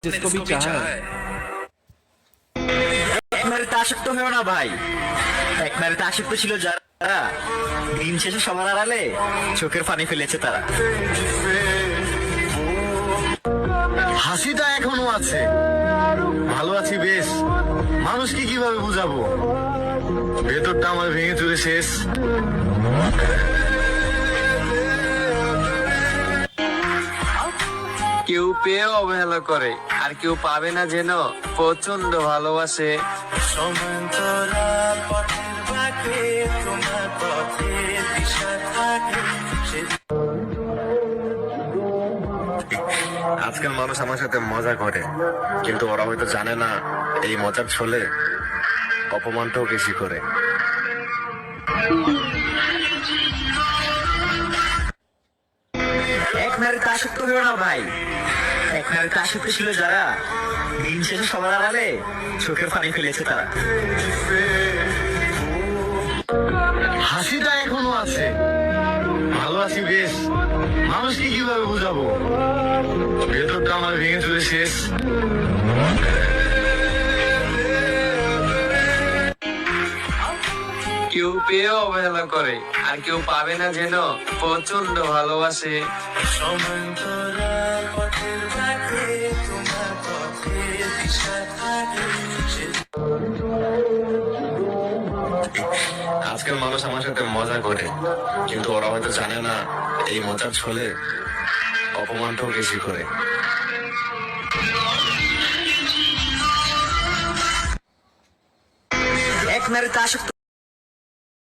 जिसको भी चाहा है। এক নারীতে আসক্ত হয়েও না ভাই, এক নারীতে আসক্ত ছিল যারা দিন শেষে সবার আড়ালে চোখের পানি ফেলেছে তারা। হাসিটা এখনো আছে, ভালো আছি বেশ, মানুষকে কিভাবে বুঝাবো, ভেতরটা আমার ভেঙে চুরে শেষ। কেউ পেয়ে অবহেলা করে, আর কেউ পাবে না যেন প্রচন্ড ভালোবাসে। আজকাল মানুষ আমার সাথে মজা করে, কিন্তু ওরা হয়তো জানে না এই মজার ছলে অপমানটাও বেশি করে। এক নারীতে আসক্ত হয়েও না ভাই, এক নারীতে আসক্ত ছিল যারা দিন শেষে সবার আড়ালে চোখের পানি ফেলেছে তারা। হাসিটা এখনো আছে, ভালো আছি বেশ, মানুষকে কিভাবে বুঝাবো, ভেতরটা আমার ভেঙে চুরে শেষ। কেউ পেয়ে অবহেলা করে, আর কেউ পাবে না যেন প্রচন্ড ভালোবাসে। আজকাল মানুষ আমার সাথে মজা করে, কিন্তু ওরা হয়তো জানে না এই মজার ছলে অপমানটাও বেশি করে। এক নারীতে আসক্ত